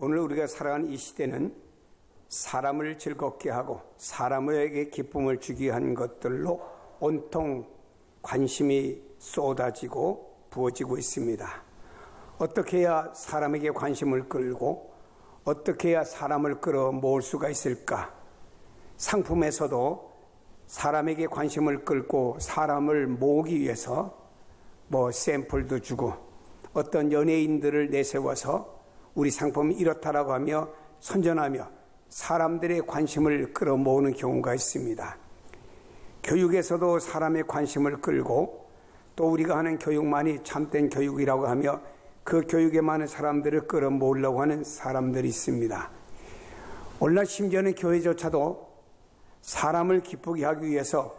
오늘 우리가 살아가는 이 시대는 사람을 즐겁게 하고 사람에게 기쁨을 주기 위한 것들로 온통 관심이 쏟아지고 부어지고 있습니다. 어떻게 해야 사람에게 관심을 끌고 어떻게 해야 사람을 끌어모을 수가 있을까? 상품에서도 사람에게 관심을 끌고 사람을 모으기 위해서 샘플도 주고 어떤 연예인들을 내세워서 우리 상품이 이렇다라고 하며 선전하며 사람들의 관심을 끌어모으는 경우가 있습니다. 교육에서도 사람의 관심을 끌고 또 우리가 하는 교육만이 참된 교육이라고 하며 그 교육에 많은 사람들을 끌어모으려고 하는 사람들이 있습니다. 오늘날 심지어는 교회조차도 사람을 기쁘게 하기 위해서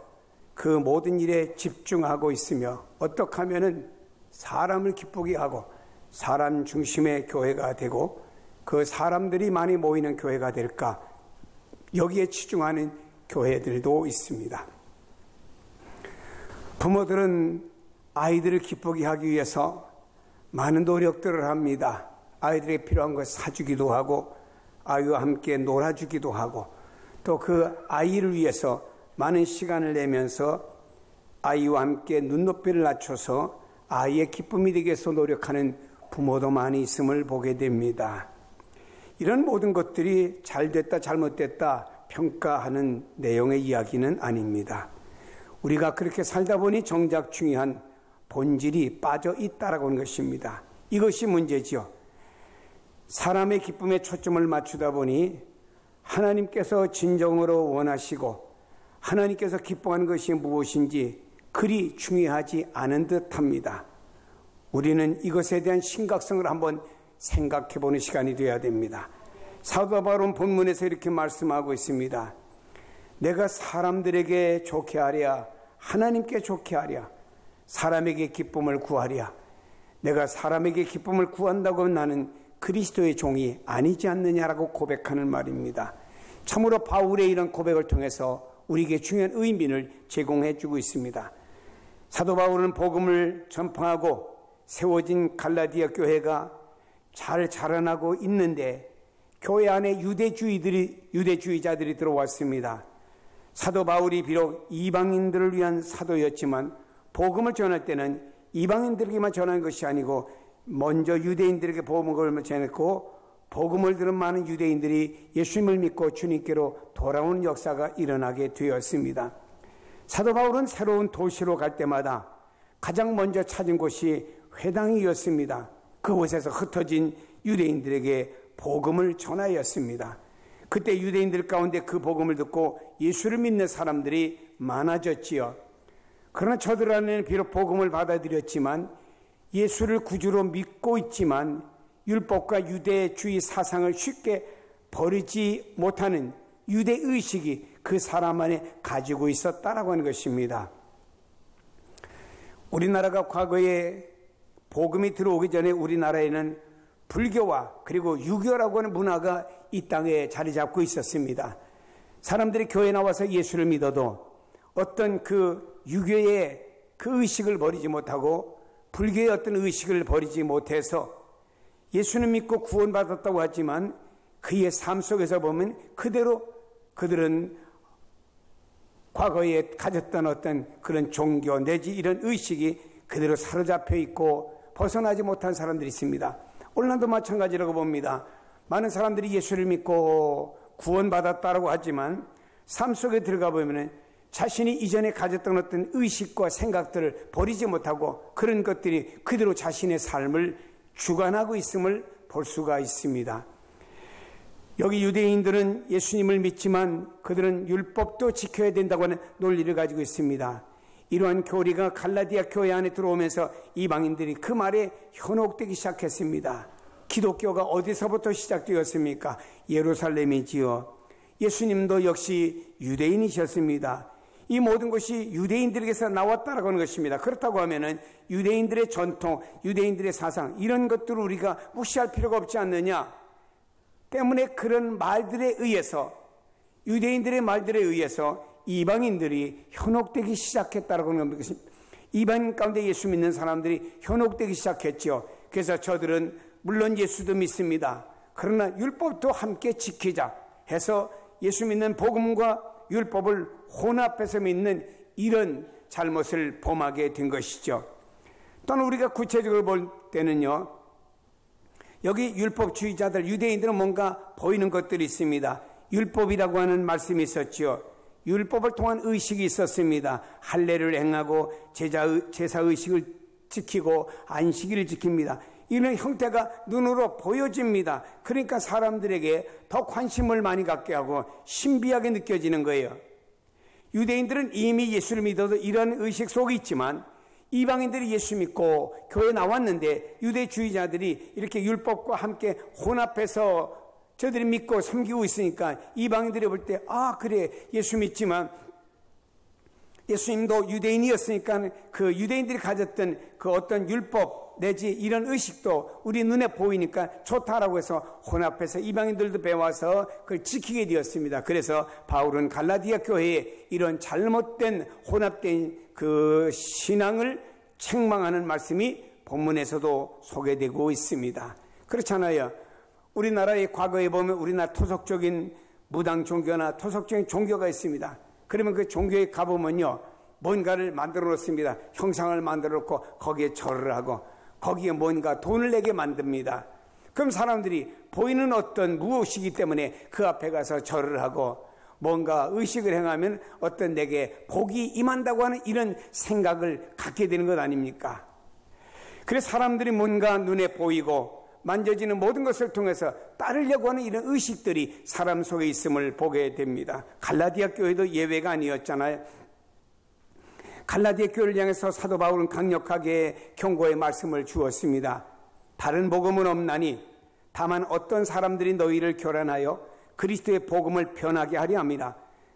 그 모든 일에 집중하고 있으며 어떻게 하면은 사람을 기쁘게 하고 사람 중심의 교회가 되고 그 사람들이 많이 모이는 교회가 될까, 여기에 치중하는 교회들도 있습니다. 부모들은 아이들을 기쁘게 하기 위해서 많은 노력들을 합니다. 아이들에게 필요한 것 사주기도 하고 아이와 함께 놀아주기도 하고 또 그 아이를 위해서 많은 시간을 내면서 아이와 함께 눈높이를 낮춰서 아이의 기쁨이 되기 위해서 노력하는 부모도 많이 있음을 보게 됩니다. 이런 모든 것들이 잘됐다 잘못됐다 평가하는 내용의 이야기는 아닙니다. 우리가 그렇게 살다 보니 정작 중요한 본질이 빠져 있다라고 하는 것입니다. 이것이 문제지요. 사람의 기쁨에 초점을 맞추다 보니 하나님께서 진정으로 원하시고 하나님께서 기뻐하는 것이 무엇인지 그리 중요하지 않은 듯합니다. 우리는 이것에 대한 심각성을 한번 생각해보는 시간이 되어야 됩니다. 사도 바울은 본문에서 이렇게 말씀하고 있습니다. 내가 사람들에게 좋게 하랴 하나님께 좋게 하랴 사람에게 기쁨을 구하랴. 내가 사람에게 기쁨을 구한다고 하면 나는 그리스도의 종이 아니지 않느냐라고 고백하는 말입니다. 참으로 바울의 이런 고백을 통해서 우리에게 중요한 의미를 제공해 주고 있습니다. 사도 바울은 복음을 전파하고 세워진 갈라디아 교회가 잘 자라나고 있는데 교회 안에 유대주의자들이 들어왔습니다. 사도 바울이 비록 이방인들을 위한 사도였지만 복음을 전할 때는 이방인들에게만 전하는 것이 아니고 먼저 유대인들에게 복음을 전했고 복음을 들은 많은 유대인들이 예수님을 믿고 주님께로 돌아오는 역사가 일어나게 되었습니다. 사도 바울은 새로운 도시로 갈 때마다 가장 먼저 찾은 곳이 회당이었습니다. 그곳에서 흩어진 유대인들에게 복음을 전하였습니다. 그때 유대인들 가운데 그 복음을 듣고 예수를 믿는 사람들이 많아졌지요. 그러나 저들 안에는 비록 복음을 받아들였지만 예수를 구주로 믿고 있지만 율법과 유대주의 사상을 쉽게 버리지 못하는 유대의식이 그 사람 안에 가지고 있었다라고 하는 것입니다. 우리나라가 과거에 복음이 들어오기 전에 우리나라에는 불교와 그리고 유교라고 하는 문화가 이 땅에 자리 잡고 있었습니다. 사람들이 교회에 나와서 예수를 믿어도 어떤 그 유교의 그 의식을 버리지 못하고 불교의 어떤 의식을 버리지 못해서 예수는 믿고 구원받았다고 하지만 그의 삶 속에서 보면 그대로 그들은 과거에 가졌던 어떤 그런 종교 내지 이런 의식이 그대로 사로잡혀 있고 벗어나지 못한 사람들이 있습니다. 오늘날도 마찬가지라고 봅니다. 많은 사람들이 예수를 믿고 구원받았다고 하지만 삶 속에 들어가 보면 자신이 이전에 가졌던 어떤 의식과 생각들을 버리지 못하고 그런 것들이 그대로 자신의 삶을 주관하고 있음을 볼 수가 있습니다. 여기 유대인들은 예수님을 믿지만 그들은 율법도 지켜야 된다고 하는 논리를 가지고 있습니다. 이러한 교리가 갈라디아 교회 안에 들어오면서 이방인들이 그 말에 현혹되기 시작했습니다. 기독교가 어디서부터 시작되었습니까? 예루살렘이지요. 예수님도 역시 유대인이셨습니다. 이 모든 것이 유대인들에게서 나왔다라고 하는 것입니다. 그렇다고 하면은 유대인들의 전통, 유대인들의 사상 이런 것들을 우리가 무시할 필요가 없지 않느냐 때문에 그런 말들에 의해서 유대인들의 말들에 의해서 이방인들이 현혹되기 시작했다라고 하는 것입니다. 이방인 가운데 예수 믿는 사람들이 현혹되기 시작했죠. 그래서 저들은 물론 예수도 믿습니다. 그러나 율법도 함께 지키자 해서 예수 믿는 복음과 율법을 혼합해서 믿는 이런 잘못을 범하게 된 것이죠. 또는 우리가 구체적으로 볼 때는요, 여기 율법주의자들, 유대인들은 뭔가 보이는 것들이 있습니다. 율법이라고 하는 말씀이 있었죠. 율법을 통한 의식이 있었습니다. 할례를 행하고 제사 의식을 지키고 안식일을 지킵니다. 이런 형태가 눈으로 보여집니다. 그러니까 사람들에게 더 관심을 많이 갖게 하고 신비하게 느껴지는 거예요. 유대인들은 이미 예수를 믿어도 이런 의식 속에 있지만 이방인들이 예수 믿고 교회에 나왔는데 유대주의자들이 이렇게 율법과 함께 혼합해서 저들이 믿고 섬기고 있으니까 이방인들이 볼 때 그래 예수 믿지만 예수님도 유대인이었으니까 그 유대인들이 가졌던 그 어떤 율법 내지 이런 의식도 우리 눈에 보이니까 좋다라고 해서 혼합해서 이방인들도 배워서 그걸 지키게 되었습니다. 그래서 바울은 갈라디아 교회에 이런 잘못된 혼합된 그 신앙을 책망하는 말씀이 본문에서도 소개되고 있습니다. 그렇잖아요. 우리나라의 과거에 보면 우리나라 토속적인 무당 종교나 토속적인 종교가 있습니다. 그러면 그 종교에 가보면요, 뭔가를 만들어 놓습니다. 형상을 만들어 놓고 거기에 절을 하고 거기에 뭔가 돈을 내게 만듭니다. 그럼 사람들이 보이는 어떤 무엇이기 때문에 그 앞에 가서 절을 하고 뭔가 의식을 행하면 어떤 내게 복이 임한다고 하는 이런 생각을 갖게 되는 것 아닙니까? 그래서 사람들이 뭔가 눈에 보이고 만져지는 모든 것을 통해서 따르려고 하는 이런 의식들이 사람 속에 있음을 보게 됩니다. 갈라디아 교회도 예외가 아니었잖아요. 갈라디아 교회를 향해서 사도 바울은 강력하게 경고의 말씀을 주었습니다. 다른 복음은 없나니 다만 어떤 사람들이 너희를 교란하여 그리스도의 복음을 변하게 하려 합니다.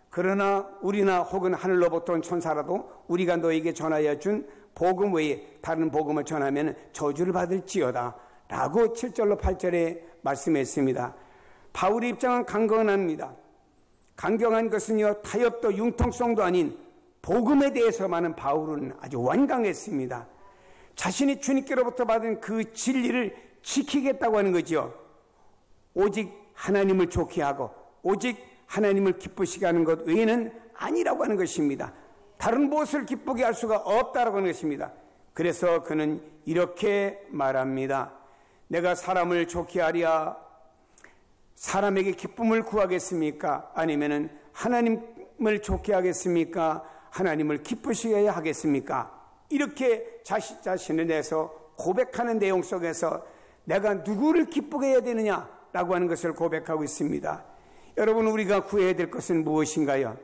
그러나 우리나 혹은 하늘로부터 온 천사라도 우리가 너에게 전하여 준 복음 외에 다른 복음을 전하면 저주를 받을지어다 라고 7절로 8절에 말씀했습니다. 바울의 입장은 강건합니다. 강경한 것은요, 타협도 융통성도 아닌 복음에 대해서만은 바울은 아주 완강했습니다. 자신이 주님께로부터 받은 그 진리를 지키겠다고 하는 거죠. 오직 하나님을 좋게 하고 오직 하나님을 기쁘시게 하는 것 외에는 아니라고 하는 것입니다. 다른 무엇을 기쁘게 할 수가 없다라고 하는 것입니다. 그래서 그는 이렇게 말합니다. 내가 사람을 좋게 하랴 사람에게 기쁨을 구하겠습니까? 아니면은 하나님을 좋게 하겠습니까? 하나님을 기쁘시게 해야 하겠습니까? 이렇게 자신을 내서 고백하는 내용 속에서 내가 누구를 기쁘게 해야 되느냐라고 하는 것을 고백하고 있습니다. 여러분, 우리가 구해야 될 것은 무엇인가요?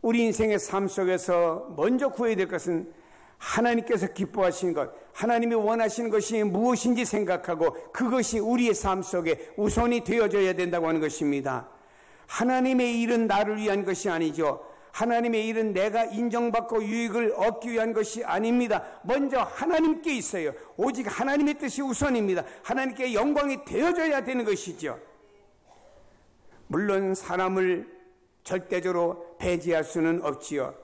우리 인생의 삶 속에서 먼저 구해야 될 것은 하나님께서 기뻐하시는 것, 하나님이 원하시는 것이 무엇인지 생각하고 그것이 우리의 삶 속에 우선이 되어져야 된다고 하는 것입니다. 하나님의 일은 나를 위한 것이 아니죠. 하나님의 일은 내가 인정받고 유익을 얻기 위한 것이 아닙니다. 먼저 하나님께 있어요. 오직 하나님의 뜻이 우선입니다. 하나님께 영광이 되어져야 되는 것이죠. 물론 사람을 절대적으로 배제할 수는 없지요.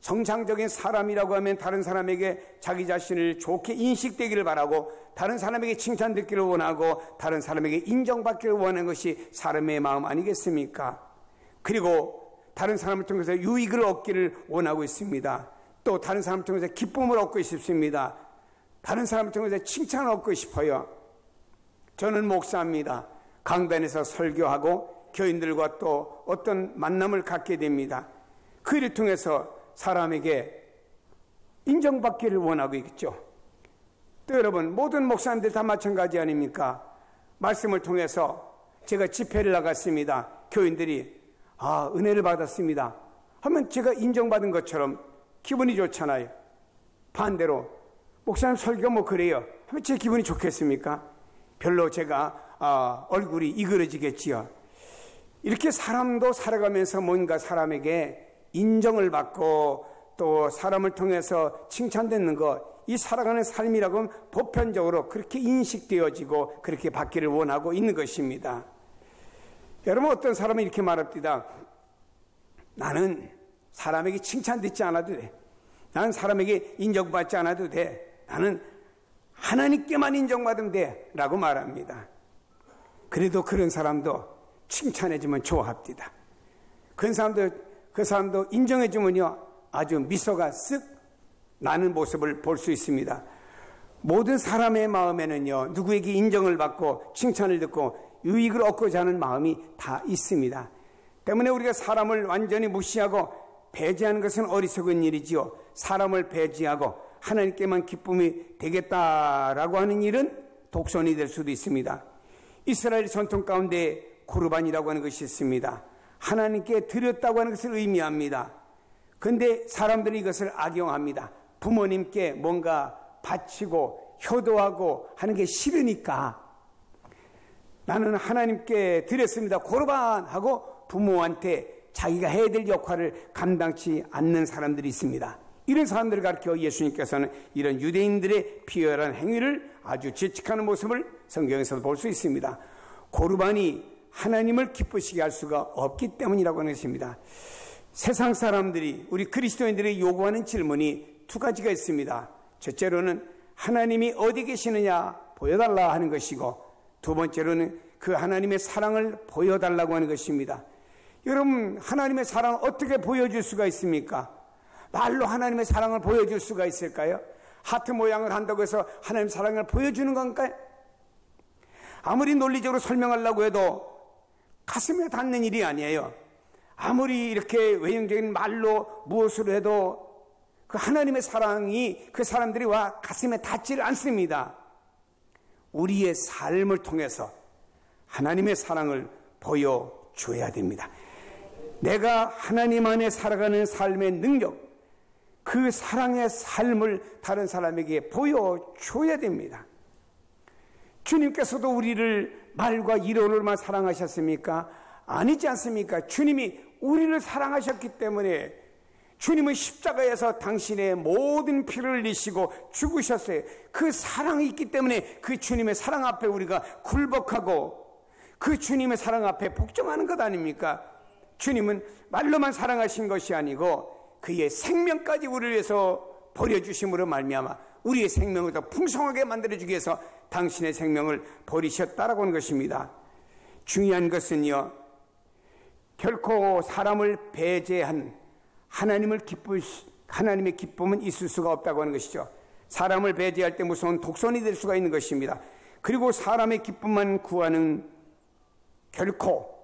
정상적인 사람이라고 하면 다른 사람에게 자기 자신을 좋게 인식되기를 바라고 다른 사람에게 칭찬듣기를 원하고 다른 사람에게 인정받기를 원하는 것이 사람의 마음 아니겠습니까? 그리고 다른 사람을 통해서 유익을 얻기를 원하고 있습니다. 또 다른 사람을 통해서 기쁨을 얻고 싶습니다. 다른 사람을 통해서 칭찬을 얻고 싶어요. 저는 목사입니다. 강단에서 설교하고 교인들과 또 어떤 만남을 갖게 됩니다. 그 일을 통해서 사람에게 인정받기를 원하고 있죠. 또 여러분, 모든 목사님들 다 마찬가지 아닙니까? 말씀을 통해서 제가 집회를 나갔습니다. 교인들이 은혜를 받았습니다 하면 제가 인정받은 것처럼 기분이 좋잖아요. 반대로 목사님 설교 뭐 그래요 하면 제 기분이 좋겠습니까? 별로 제가 얼굴이 이그러지겠지요. 이렇게 사람도 살아가면서 뭔가 사람에게 인정을 받고 또 사람을 통해서 칭찬받는 것, 이 살아가는 삶이라고 하면 보편적으로 그렇게 인식되어지고 그렇게 받기를 원하고 있는 것입니다. 여러분, 어떤 사람은 이렇게 말합니다. 나는 사람에게 칭찬받지 않아도 돼. 나는 사람에게 인정받지 않아도 돼. 나는 하나님께만 인정받으면 돼 라고 말합니다. 그래도 그런 사람도 칭찬해주면 좋아합니다. 그 사람도 인정해주면요, 아주 미소가 쓱 나는 모습을 볼 수 있습니다. 모든 사람의 마음에는요, 누구에게 인정을 받고 칭찬을 듣고 유익을 얻고자 하는 마음이 다 있습니다. 때문에 우리가 사람을 완전히 무시하고 배제하는 것은 어리석은 일이지요. 사람을 배제하고 하나님께만 기쁨이 되겠다라고 하는 일은 독선이 될 수도 있습니다. 이스라엘 전통 가운데 고르반이라고 하는 것이 있습니다. 하나님께 드렸다고 하는 것을 의미합니다. 그런데 사람들이 이것을 악용합니다. 부모님께 뭔가 바치고 효도하고 하는 게 싫으니까 나는 하나님께 드렸습니다, 고르반 하고 부모한테 자기가 해야 될 역할을 감당치 않는 사람들이 있습니다. 이런 사람들을 가르쳐 예수님께서는 이런 유대인들의 비열한 행위를 아주 지적하는 모습을 성경에서 볼 수 있습니다. 고르반이 하나님을 기쁘시게 할 수가 없기 때문이라고 하는 것입니다. 세상 사람들이, 우리 그리스도인들이 요구하는 질문이 두 가지가 있습니다. 첫째로는 하나님이 어디 계시느냐 보여달라 하는 것이고, 두 번째로는 그 하나님의 사랑을 보여달라고 하는 것입니다. 여러분, 하나님의 사랑을 어떻게 보여줄 수가 있습니까? 말로 하나님의 사랑을 보여줄 수가 있을까요? 하트 모양을 한다고 해서 하나님의 사랑을 보여주는 건가요? 아무리 논리적으로 설명하려고 해도 가슴에 닿는 일이 아니에요. 아무리 이렇게 외형적인 말로 무엇으로 해도 그 하나님의 사랑이 그 사람들이 와 가슴에 닿지를 않습니다. 우리의 삶을 통해서 하나님의 사랑을 보여줘야 됩니다. 내가 하나님 안에 살아가는 삶의 능력, 그 사랑의 삶을 다른 사람에게 보여줘야 됩니다. 주님께서도 우리를 말과 이론으로만 사랑하셨습니까? 아니지 않습니까? 주님이 우리를 사랑하셨기 때문에 주님은 십자가에서 당신의 모든 피를 흘리시고 죽으셨어요. 그 사랑이 있기 때문에 그 주님의 사랑 앞에 우리가 굴복하고 그 주님의 사랑 앞에 복종하는 것 아닙니까? 주님은 말로만 사랑하신 것이 아니고 그의 생명까지 우리를 위해서 버려주심으로 말미암아 우리의 생명을 더 풍성하게 만들어주기 위해서 당신의 생명을 버리셨다라고 하는 것입니다. 중요한 것은요, 결코 사람을 배제한 하나님의 기쁨은 있을 수가 없다고 하는 것이죠. 사람을 배제할 때 무서운 독선이 될 수가 있는 것입니다. 그리고 사람의 기쁨만 구하는, 결코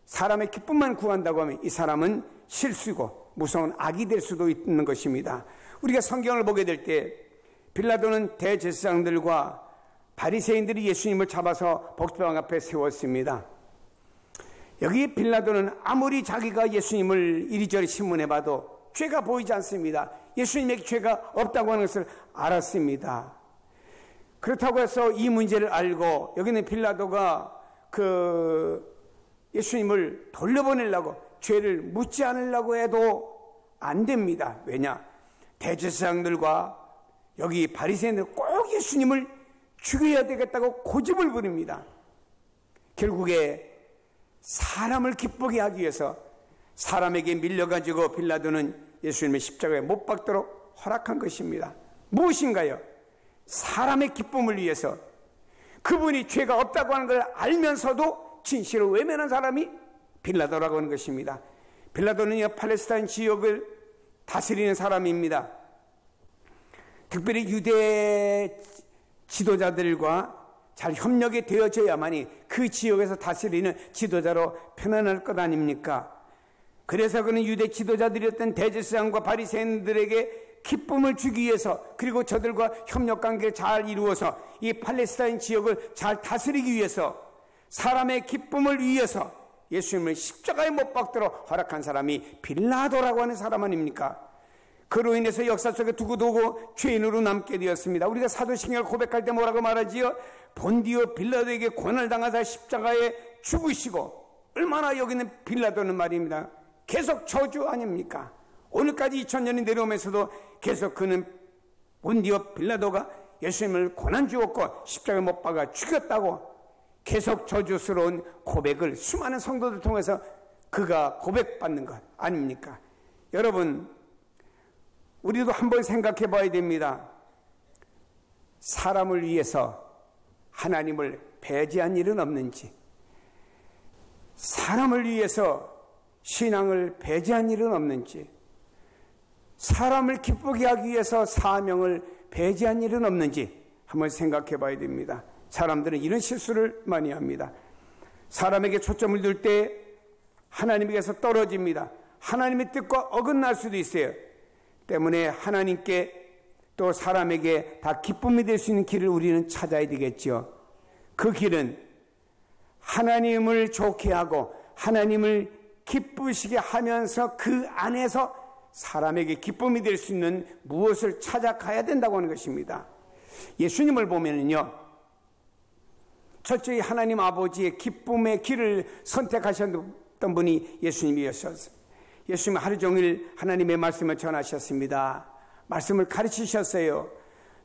사람의 기쁨만 구한다고 하면 이 사람은 실수고 무서운 악이 될 수도 있는 것입니다. 우리가 성경을 보게 될 때 빌라도는 대제사장들과 바리새인들이 예수님을 잡아서 법궤방 앞에 세웠습니다. 여기 빌라도는 아무리 자기가 예수님을 이리저리 신문해봐도 죄가 보이지 않습니다. 예수님에게 죄가 없다고 하는 것을 알았습니다. 그렇다고 해서 이 문제를 알고 여기는 빌라도가 예수님을 돌려보내려고, 죄를 묻지 않으려고 해도 안 됩니다. 왜냐? 대제사장들과 여기 바리새인들 꼭 예수님을 죽여야 되겠다고 고집을 부립니다. 결국에 사람을 기쁘게 하기 위해서 사람에게 밀려가지고 빌라도는 예수님의 십자가에 못 박도록 허락한 것입니다. 무엇인가요? 사람의 기쁨을 위해서, 그분이 죄가 없다고 하는 걸 알면서도 진실을 외면한 사람이 빌라도라고 하는 것입니다. 빌라도는 팔레스타인 지역을 다스리는 사람입니다. 특별히 유대 지도자들과 잘 협력이 되어져야만이 그 지역에서 다스리는 지도자로 편안할 것 아닙니까? 그래서 그는 유대 지도자들이었던 대제사장과 바리새인들에게 기쁨을 주기 위해서, 그리고 저들과 협력관계를 잘 이루어서 이 팔레스타인 지역을 잘 다스리기 위해서, 사람의 기쁨을 위해서 예수님을 십자가에 못 박도록 허락한 사람이 빌라도라고 하는 사람 아닙니까? 그로 인해서 역사 속에 두고두고 죄인으로 남게 되었습니다. 우리가 사도신경을 고백할 때 뭐라고 말하지요? 본디오 빌라도에게 고난을 당하사 십자가에 죽으시고, 얼마나 여기는 빌라도는 말입니다, 계속 저주 아닙니까? 오늘까지 2000년이 내려오면서도 계속 그는 본디오 빌라도가 예수님을 고난 주었고 십자가에 못 박아 죽였다고 계속 저주스러운 고백을 수많은 성도들 통해서 그가 고백받는 것 아닙니까? 여러분, 우리도 한번 생각해 봐야 됩니다. 사람을 위해서 하나님을 배제한 일은 없는지, 사람을 위해서 신앙을 배제한 일은 없는지, 사람을 기쁘게 하기 위해서 사명을 배제한 일은 없는지 한번 생각해 봐야 됩니다. 사람들은 이런 실수를 많이 합니다. 사람에게 초점을 둘 때 하나님에게서 떨어집니다. 하나님의 뜻과 어긋날 수도 있어요. 때문에 하나님께 또 사람에게 다 기쁨이 될 수 있는 길을 우리는 찾아야 되겠죠. 그 길은 하나님을 좋게 하고 하나님을 기쁘시게 하면서 그 안에서 사람에게 기쁨이 될 수 있는 무엇을 찾아가야 된다고 하는 것입니다. 예수님을 보면은요, 철저히 하나님 아버지의 기쁨의 길을 선택하셨던 분이 예수님이었어요. 예수님은 하루 종일 하나님의 말씀을 전하셨습니다. 말씀을 가르치셨어요.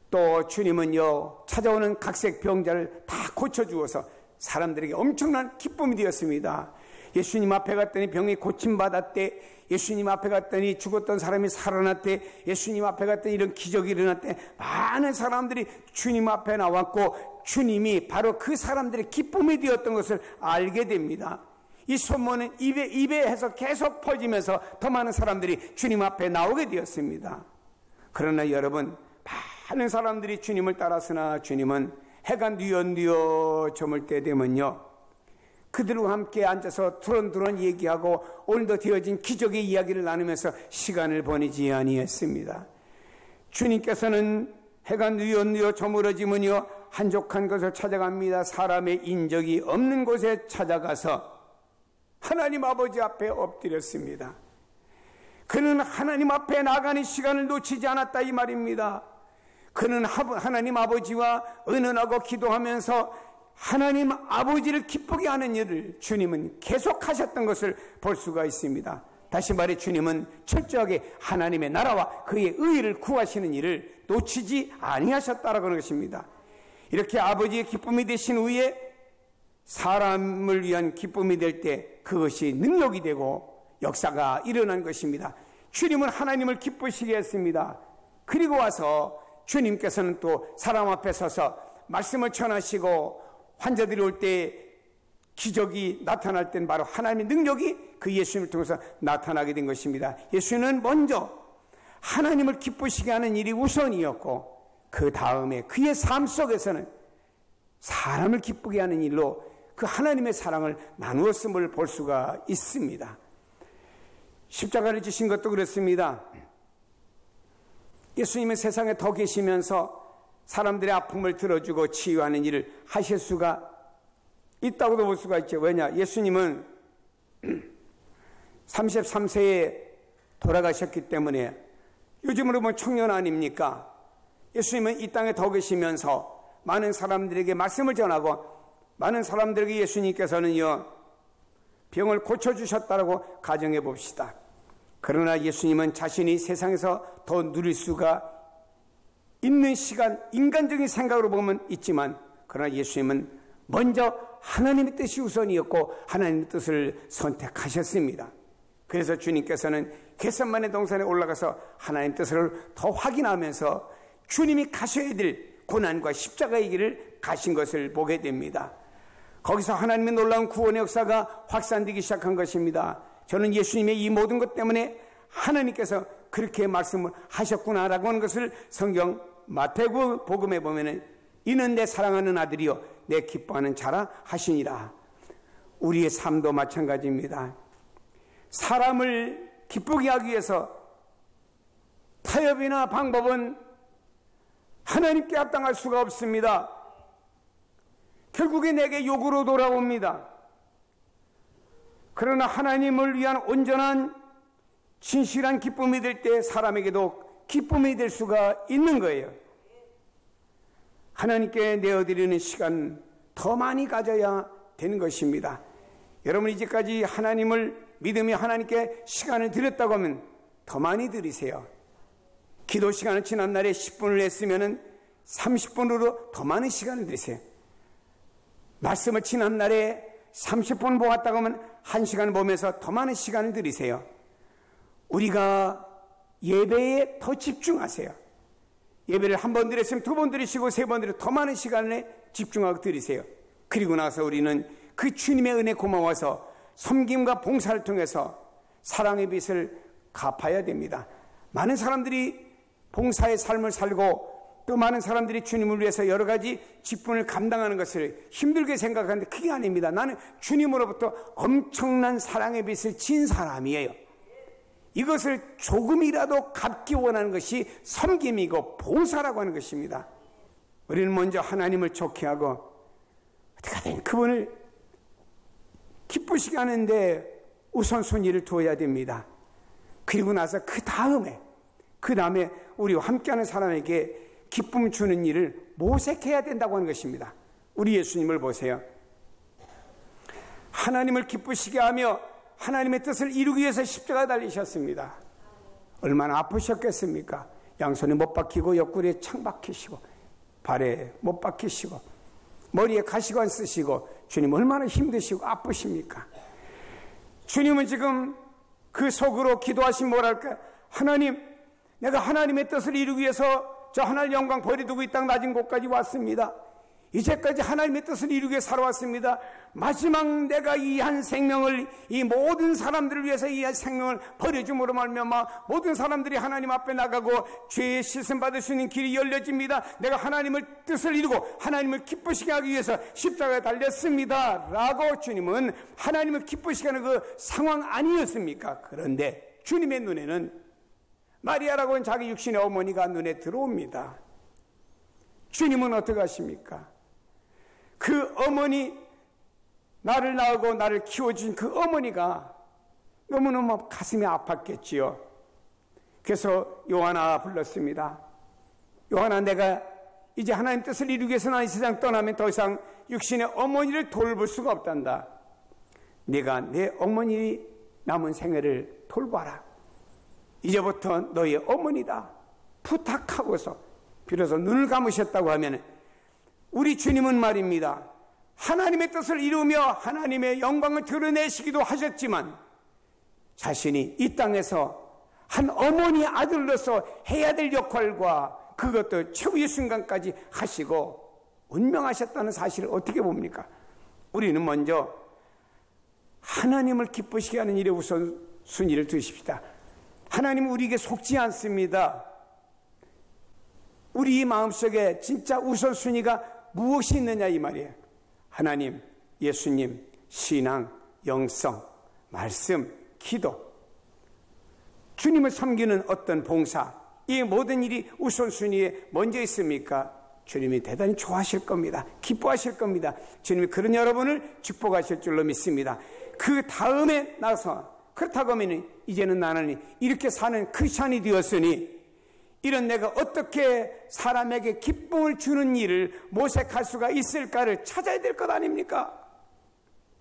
또 주님은요, 찾아오는 각색 병자를 다 고쳐주어서 사람들에게 엄청난 기쁨이 되었습니다. 예수님 앞에 갔더니 병이 고침받았대. 예수님 앞에 갔더니 죽었던 사람이 살아났대. 예수님 앞에 갔더니 이런 기적이 일어났대. 많은 사람들이 주님 앞에 나왔고 주님이 바로 그 사람들의 기쁨이 되었던 것을 알게 됩니다. 이 소문은 입에 해서 계속 퍼지면서 더 많은 사람들이 주님 앞에 나오게 되었습니다. 그러나 여러분, 많은 사람들이 주님을 따랐으나 주님은 해가 뉘어 저물 때 되면요, 그들과 함께 앉아서 두런두런 얘기하고 오늘도 되어진 기적의 이야기를 나누면서 시간을 보내지 아니했습니다. 주님께서는 해가 뉘어 저물어지면요, 한적한 곳을 찾아갑니다. 사람의 인적이 없는 곳에 찾아가서 하나님 아버지 앞에 엎드렸습니다. 그는 하나님 앞에 나가는 시간을 놓치지 않았다 이 말입니다. 그는 하나님 아버지와 의논하고 기도하면서 하나님 아버지를 기쁘게 하는 일을 주님은 계속하셨던 것을 볼 수가 있습니다. 다시 말해 주님은 철저하게 하나님의 나라와 그의 의를 구하시는 일을 놓치지 아니하셨다라고 하는 것입니다. 이렇게 아버지의 기쁨이 되신 후에 사람을 위한 기쁨이 될 때 그것이 능력이 되고 역사가 일어난 것입니다. 주님은 하나님을 기쁘시게 했습니다. 그리고 와서 주님께서는 또 사람 앞에 서서 말씀을 전하시고 환자들이 올 때 기적이 나타날 때는 바로 하나님의 능력이 그 예수님을 통해서 나타나게 된 것입니다. 예수는 먼저 하나님을 기쁘시게 하는 일이 우선이었고 그 다음에 그의 삶 속에서는 사람을 기쁘게 하는 일로 그 하나님의 사랑을 나누었음을 볼 수가 있습니다. 십자가를 지신 것도 그렇습니다. 예수님은 세상에 더 계시면서 사람들의 아픔을 들어주고 치유하는 일을 하실 수가 있다고도 볼 수가 있죠. 왜냐? 예수님은 33세에 돌아가셨기 때문에 요즘으로 보면 청년 아닙니까? 예수님은 이 땅에 더 계시면서 많은 사람들에게 말씀을 전하고 많은 사람들에게 예수님께서는요, 병을 고쳐주셨다라고 가정해 봅시다. 그러나 예수님은 자신이 세상에서 더 누릴 수가 있는 시간, 인간적인 생각으로 보면 있지만, 그러나 예수님은 먼저 하나님의 뜻이 우선이었고 하나님의 뜻을 선택하셨습니다. 그래서 주님께서는 겟세마네 동산에 올라가서 하나님의 뜻을 더 확인하면서 주님이 가셔야 될 고난과 십자가의 길을 가신 것을 보게 됩니다. 거기서 하나님의 놀라운 구원의 역사가 확산되기 시작한 것입니다. 저는 예수님의 이 모든 것 때문에 하나님께서 그렇게 말씀을 하셨구나라고 하는 것을 성경 마태복음 복음에 보면은 이는 내 사랑하는 아들이요 내 기뻐하는 자라 하시니라. 우리의 삶도 마찬가지입니다. 사람을 기쁘게 하기 위해서 타협이나 방법은 하나님께 합당할 수가 없습니다. 결국에 내게 욕으로 돌아옵니다. 그러나 하나님을 위한 온전한 진실한 기쁨이 될 때 사람에게도 기쁨이 될 수가 있는 거예요. 하나님께 내어드리는 시간 더 많이 가져야 되는 것입니다. 여러분 이제까지 하나님을 믿으며 하나님께 시간을 드렸다고 하면 더 많이 드리세요. 기도 시간을 지난 날에 10분을 했으면 30분으로 더 많은 시간을 드리세요. 말씀을 지난 날에 30분 보았다고 하면 1시간 보면서 더 많은 시간을 드리세요. 우리가 예배에 더 집중하세요. 예배를 한 번 드렸으면 2번 드리시고 3번 드리고 더 많은 시간에 집중하고 드리세요. 그리고 나서 우리는 그 주님의 은혜 고마워서 섬김과 봉사를 통해서 사랑의 빚을 갚아야 됩니다. 많은 사람들이 봉사의 삶을 살고 또 많은 사람들이 주님을 위해서 여러 가지 직분을 감당하는 것을 힘들게 생각하는데 그게 아닙니다. 나는 주님으로부터 엄청난 사랑의 빚을 진 사람이에요. 이것을 조금이라도 갚기 원하는 것이 섬김이고 봉사라고 하는 것입니다. 우리는 먼저 하나님을 좋게 하고 어떻게든 그분을 기쁘시게 하는데 우선순위를 두어야 됩니다. 그리고 나서 그 다음에 우리와 함께하는 사람에게 기쁨 주는 일을 모색해야 된다고 하는 것입니다. 우리 예수님을 보세요. 하나님을 기쁘시게 하며 하나님의 뜻을 이루기 위해서 십자가에 달리셨습니다. 얼마나 아프셨겠습니까? 양손에 못 박히고 옆구리에 창 박히시고 발에 못 박히시고 머리에 가시관 쓰시고 주님 얼마나 힘드시고 아프십니까? 주님은 지금 그 속으로 기도하신 뭐랄까? 하나님, 내가 하나님의 뜻을 이루기 위해서 저 하늘 영광 버리두고 이 땅 낮은 곳까지 왔습니다. 이제까지 하나님의 뜻을 이루기 위해 살아왔습니다. 마지막 내가 이 한 생명을, 이 모든 사람들을 위해서 이 한 생명을 버려줌으로 말미암아 모든 사람들이 하나님 앞에 나가고 죄의 씻음 받을 수 있는 길이 열려집니다. 내가 하나님을 뜻을 이루고 하나님을 기쁘시게 하기 위해서 십자가에 달렸습니다 라고 주님은 하나님을 기쁘시게 하는 그 상황 아니었습니까? 그런데 주님의 눈에는 마리아라고 하는 자기 육신의 어머니가 눈에 들어옵니다. 주님은 어떻게 하십니까? 그 어머니, 나를 낳고 나를 키워준 그 어머니가 너무너무 가슴이 아팠겠지요. 그래서 요한아 불렀습니다. 요한아, 내가 이제 하나님 뜻을 이루기 위해서 난 이 세상 떠나면 더 이상 육신의 어머니를 돌볼 수가 없단다. 네가 내 어머니 남은 생애를 돌봐라. 이제부터 너의 어머니다 부탁하고서 비로소 눈을 감으셨다고 하면 우리 주님은 말입니다. 하나님의 뜻을 이루며 하나님의 영광을 드러내시기도 하셨지만 자신이 이 땅에서 한 어머니 아들로서 해야 될 역할과 그것도 최후의 순간까지 하시고 운명하셨다는 사실을 어떻게 봅니까? 우리는 먼저 하나님을 기쁘시게 하는 일에 우선순위를 두십시다. 하나님은 우리에게 속지 않습니다. 우리 마음속에 진짜 우선순위가 무엇이 있느냐 이 말이에요. 하나님, 예수님, 신앙, 영성, 말씀, 기도, 주님을 섬기는 어떤 봉사, 이 모든 일이 우선순위에 먼저 있습니까? 주님이 대단히 좋아하실 겁니다. 기뻐하실 겁니다. 주님이 그런 여러분을 축복하실 줄로 믿습니다. 그 다음에 나서 그렇다고 하면 이제는 나는 이렇게 사는 크리스찬이 되었으니 이런 내가 어떻게 사람에게 기쁨을 주는 일을 모색할 수가 있을까를 찾아야 될 것 아닙니까?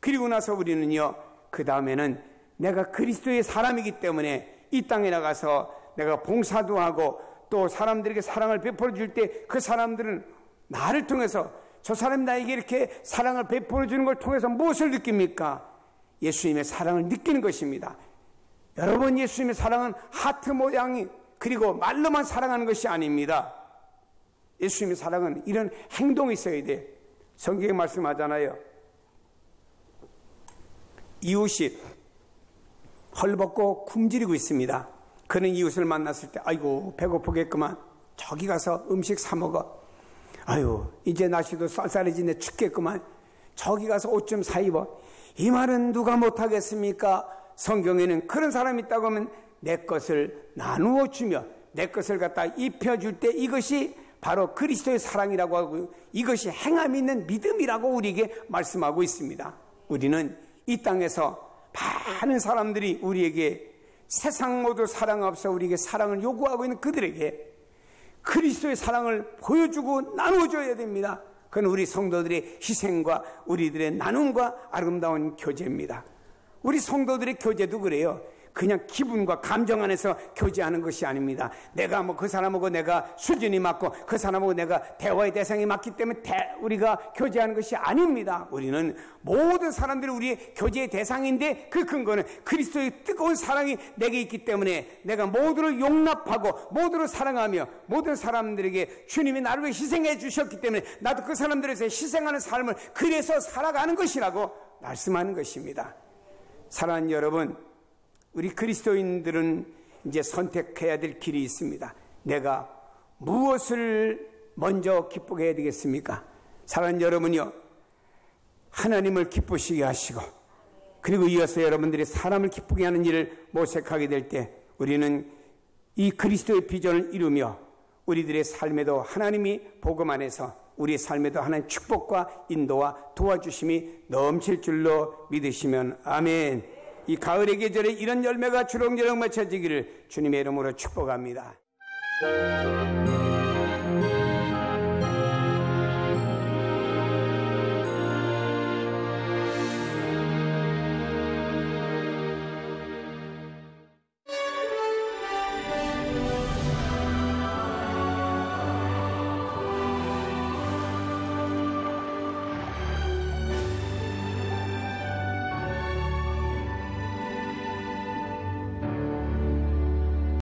그리고 나서 우리는요, 그 다음에는 내가 그리스도의 사람이기 때문에 이 땅에 나가서 내가 봉사도 하고 또 사람들에게 사랑을 베풀어 줄 때 그 사람들은 나를 통해서 저 사람이 나에게 이렇게 사랑을 베풀어 주는 걸 통해서 무엇을 느낍니까? 예수님의 사랑을 느끼는 것입니다. 여러분, 예수님의 사랑은 하트 모양이 그리고 말로만 사랑하는 것이 아닙니다. 예수님의 사랑은 이런 행동이 있어야 돼. 성경에 말씀하잖아요. 이웃이 헐벗고 굶주리고 있습니다. 그는 이웃을 만났을 때 아이고 배고프겠구만, 저기 가서 음식 사 먹어. 아유 이제 날씨도 쌀쌀해지네, 춥겠구만, 저기 가서 옷 좀 사 입어. 이 말은 누가 못하겠습니까? 성경에는 그런 사람이 있다고 하면 내 것을 나누어 주며 내 것을 갖다 입혀줄 때 이것이 바로 그리스도의 사랑이라고 하고 이것이 행함이 있는 믿음이라고 우리에게 말씀하고 있습니다. 우리는 이 땅에서 많은 사람들이 우리에게 세상 모두 사랑 없어 우리에게 사랑을 요구하고 있는 그들에게 그리스도의 사랑을 보여주고 나눠줘야 됩니다. 그건 우리 성도들의 희생과 우리들의 나눔과 아름다운 교제입니다. 우리 성도들의 교제도 그래요. 그냥 기분과 감정 안에서 교제하는 것이 아닙니다. 내가 뭐 그 사람하고 내가 수준이 맞고 그 사람하고 내가 대화의 대상이 맞기 때문에 우리가 교제하는 것이 아닙니다. 우리는 모든 사람들이 우리의 교제의 대상인데 그 근거는 그리스도의 뜨거운 사랑이 내게 있기 때문에 내가 모두를 용납하고 모두를 사랑하며 모든 사람들에게 주님이 나를 위해 희생해 주셨기 때문에 나도 그 사람들에서 희생하는 삶을 그래서 살아가는 것이라고 말씀하는 것입니다. 사랑하는 여러분, 우리 그리스도인들은 이제 선택해야 될 길이 있습니다. 내가 무엇을 먼저 기쁘게 해야 되겠습니까? 사랑하는 여러분요, 하나님을 기쁘시게 하시고 그리고 이어서 여러분들이 사람을 기쁘게 하는 일을 모색하게 될 때 우리는 이 그리스도의 비전을 이루며 우리들의 삶에도 하나님이 복음 안에서 우리의 삶에도 하나님 축복과 인도와 도와주심이 넘칠 줄로 믿으시면 아멘. 이 가을의 계절에 이런 열매가 주렁주렁 맺혀지기를 주님의 이름으로 축복합니다.